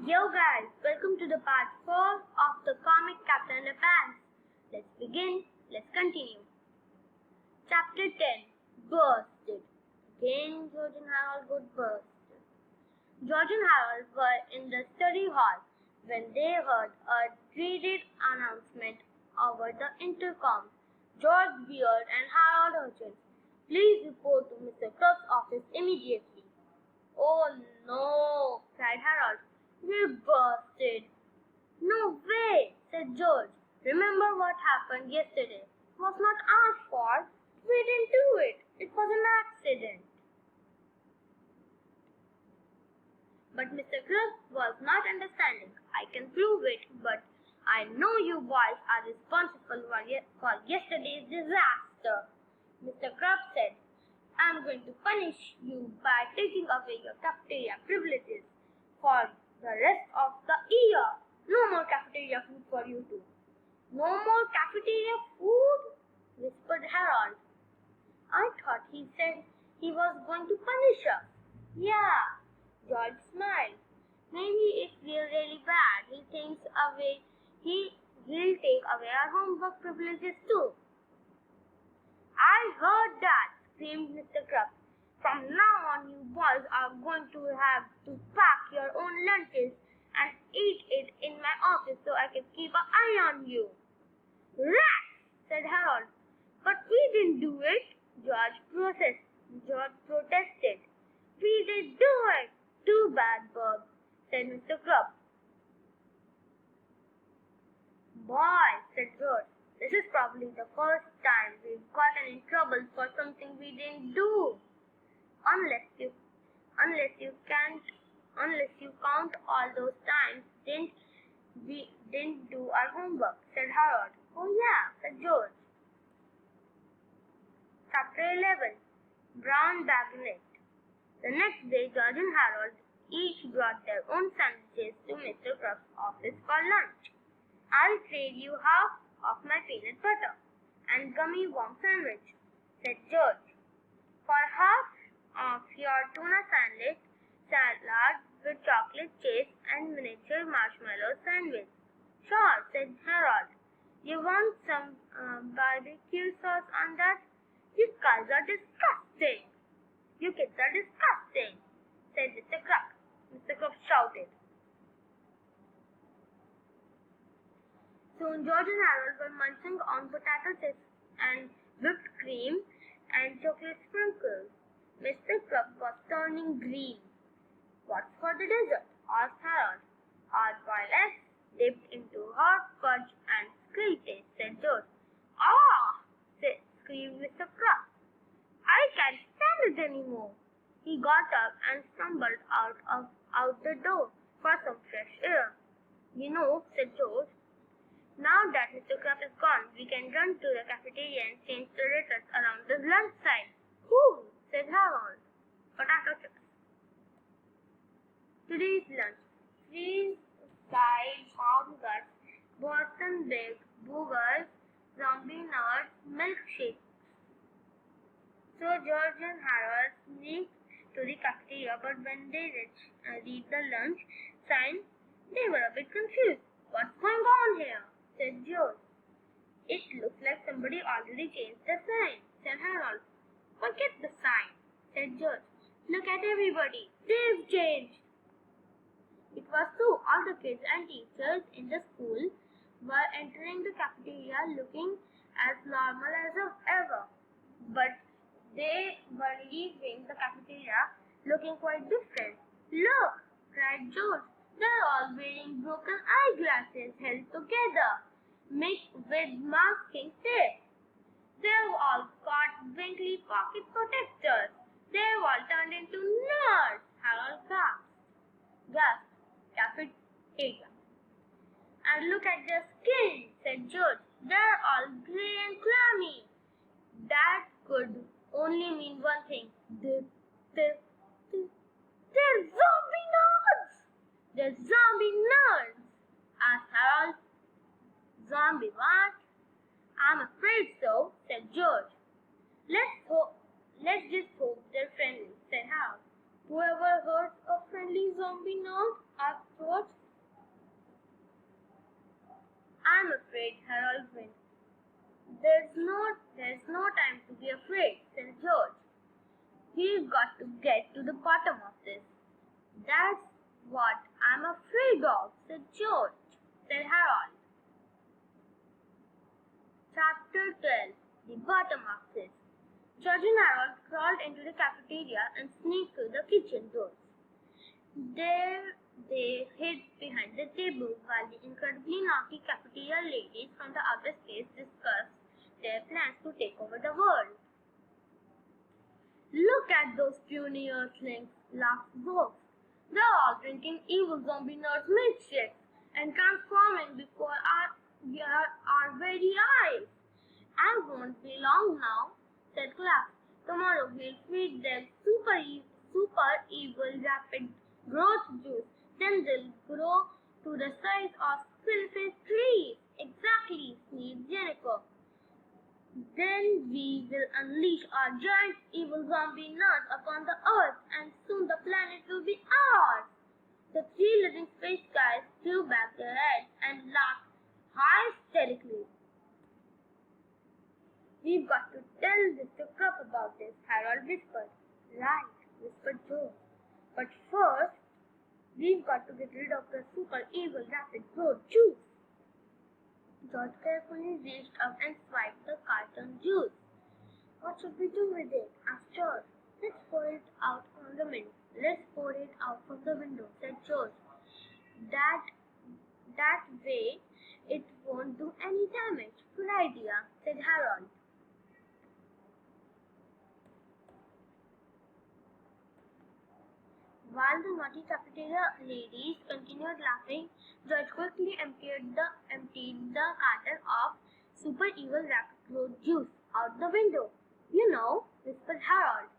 Yo guys, welcome to the part 4 of the Comic-Part-4-Captain Underpants. Let's begin, let's continue. Chapter 10, Bursted. Again George and Harold got bursted. George and Harold were in the study hall when they heard a dreaded announcement over the intercom. George Beard and Harold Hutchins, please report to Mr. Crubb's office immediately. Oh no, cried Harold. We're busted. No way, said George. Remember what happened yesterday? It was not our fault. We didn't do it. It was an accident. But Mr. Crubb was not understanding. I can prove it, but I know you boys are responsible for yesterday's disaster. Mr. Crubb said, I'm going to punish you by taking away your cafeteria privileges for the rest of the year. No more cafeteria food for you two. No more cafeteria food? Whispered Harold. I thought he said he was going to punish us. Yeah, George smiled. Maybe if we're really bad, he'll take away our homework privileges too. I heard that, screamed Mr. Crubb. From now on, you boys are going to have to pack your own lunches and eat it in my office so I can keep an eye on you. Rats, said Harold. But we didn't do it, George protested. We did do it. Too bad, Bob, said Mr. Crubb. Boy, said George, this is probably the first time we've gotten in trouble for something we didn't do. Unless you count all those times we didn't do our homework, said Harold. Oh yeah, said George. Chapter 11, Brown Bagnet. The next day, George and Harold each brought their own sandwiches to Mr. Crubb's office for lunch. I'll trade you half of my peanut butter and gummy worm sandwich, said George, for half of your tuna salad with chocolate chase and miniature marshmallow sandwich. Sure, said Harold. You want some barbecue sauce on that? You guys are disgusting. You kids are disgusting, said Mr. Crubb. Mr. Crubb shouted. Soon George and Harold were munching on potato chips and whipped cream and chocolate sprinkles. Mr. Crubb was turning green. What's for the dessert? Asked Harold. Hard-boiled eggs dipped into hot fudge and scraped, said George. Ah! Screamed Mr. Crubb. I can't stand it anymore. He got up and stumbled out the door for some fresh air. You know, said George, now that Mr. Crubb is gone, we can run to the cafeteria and change the letters around the lunch sign. Cool, said Harold. Potato chips. Today's lunch: freeze-dried hamburgers, Boston baked boogers, zombie nuts, milkshakes. So George and Harold sneaked to the cafeteria, but when they reached the lunch sign, they were a bit confused. What's going on here? Said George. It looks like somebody already changed the sign, said Harold. Forget the sign, said George. Look at everybody. They've changed. It was true. All the kids and teachers in the school were entering the cafeteria looking as normal as ever. But they were leaving the cafeteria looking quite different. Look, cried George. They're all wearing broken eyeglasses held together, mixed with masking tape. They've all got wrinkly pocket protectors. They've all turned into nerds, Harold gasped. Cafeteria. And look at their skin, said George. They're all grey and clammy. That could only mean one thing. They're zombie nerds! They're zombie nerds! Asked Harold. Zombie what? I'm afraid so, said George. Let's just hope they're friendly, said Harold. Whoever heard a friendly zombie nerd? Asked George. afraid, Harold grinned. There's no time to be afraid, said George. We've got to get to the bottom of this. That's what I'm afraid of, said Harold. Chapter 12. The bottom of this. George and Harold crawled into the cafeteria and sneaked through the kitchen doors. There they hid behind the table while the incredibly naughty cafeteria ladies from the outer space discussed their plans to take over the world. Look at those puny earthlings, laughed Zoe. They're all drinking evil zombie nurse milkshakes and transforming before our very eyes. I won't be long now, said Clark. Tomorrow we'll feed them super evil rapid growth juice. Then they'll grow to the size of Philippine trees. Exactly, sneezed Jennifer. Then we will unleash our giant evil zombie nuts upon the earth, and soon the planet will be ours. The three living space guys threw back their heads and laughed hysterically. We've got to tell Mr. Krupp about this, Harold whispered. Right, whispered Joe. But first, we've got to get rid of the super evil rapid growth juice. George carefully reached up and swiped the carton juice. What should we do with it? asked George. Let's pour it out from the window. Let's pour it out from the window, said George. That way it won't do any damage. Good idea, said Harold. While the naughty cafeteria ladies continued laughing, George quickly emptied the carton of super evil rapid growth juice out the window. You know, whispered Harold.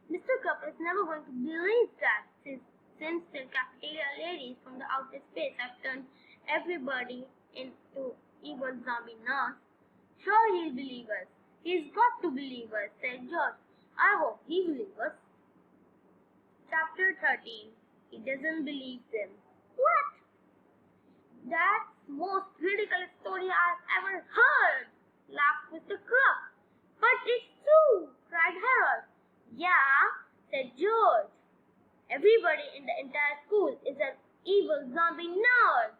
Mr. Krupp is never going to believe that since the cafeteria ladies from the outer space have turned everybody into evil zombie nurse. Sure, he'll believe us. He's got to believe us, said George. I hope he believes us. Chapter 13. He doesn't believe them. What? That's the most ridiculous story I've ever heard, laughed Mr. Krupp. But it's true, cried Harold. Yeah, said George. Everybody in the entire school is an evil zombie nerd.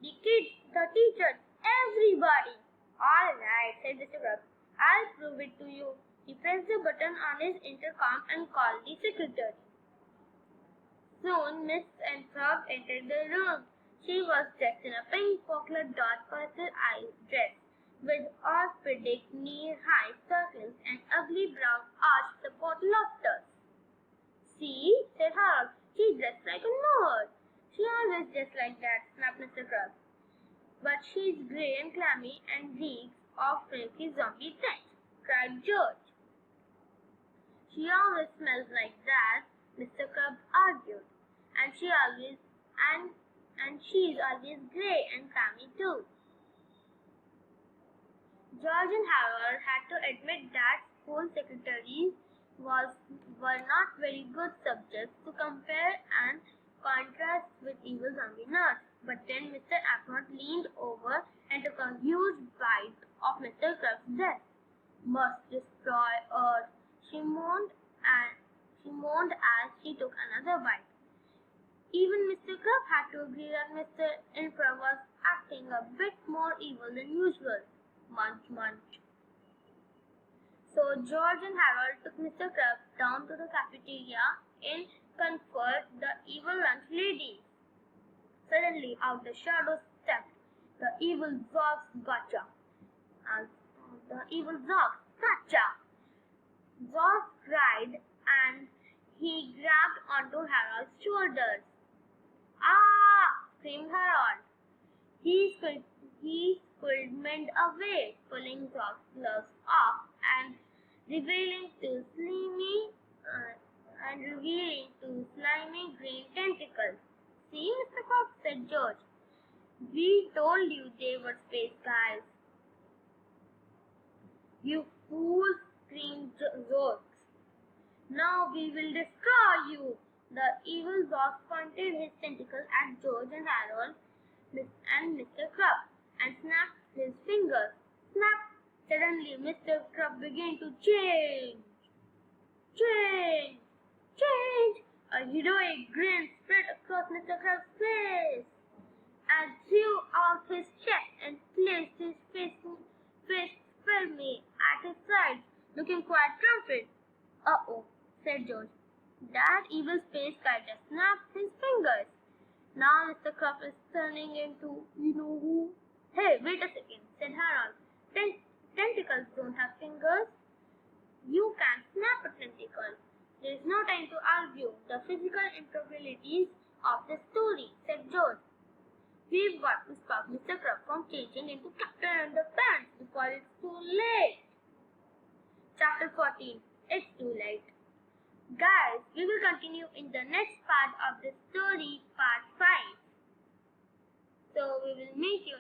The kids, the teachers, everybody. All right, said Mr. Krupp. I'll prove it to you. He pressed the button on his intercom and called the secretary. Soon Miss Entrop entered the room. She was dressed in a pink polka dot pastel-eye dress with orthopedic knee-high stockings and ugly brown arched support lofters. See, said Harold, she dressed like a nerd. She always dressed like that, snapped Mr. Krupp. But she's grey and clammy and reeks of filthy zombie scent, cried George. She always smells like that, Mr. Krupp argued, and she's always grey and clammy too. George and Harold had to admit that school secretaries were not very good subjects to compare and contrast with evil zombie nuts. But then Mr. Apnot leaned over and took a huge bite of Mr. Krupp's dress. Must destroy Earth, she moaned as she took another bite. Even Mr. Krupp had to agree that Mr. Infra was acting a bit more evil than usual. Munch, munch. So George and Harold took Mr. Krupp down to the cafeteria in comfort the evil lunch ladies. Suddenly, out the shadows stepped the evil Zogs Gotcha. Zog cried and he grabbed onto Harold's shoulders. Ah! Screamed Harold. He squirmed away, pulling Zog's gloves off and revealing two slimy green tentacles. See, Mr. Fox, said George. We told you they were space guys. You fools, screamed George. Now we will destroy you. The evil Zog pointed his tentacles at George and Harold and Mr. Krupp and snapped his fingers. Snap! Suddenly, Mr. Crab began to change. Change! Change! A heroic grin spread across Mr. Crab's face and threw out his chest and placed his fist firmly at his side, looking quite triumphant. Uh-oh, said George. That evil space guy just snapped his fingers. Now Mr. Crab is turning into you-know-who. Hey, wait a second, said Harold. Tentacles don't have fingers. You can snap a tentacle. There is no time to argue the physical improbabilities of the story, said George. We've got to stop Mr. Crab from changing into Captain Underpants before it's too late. Chapter 14. It's too late. Guys, we will continue in the next part of the story, part 5. So we will meet you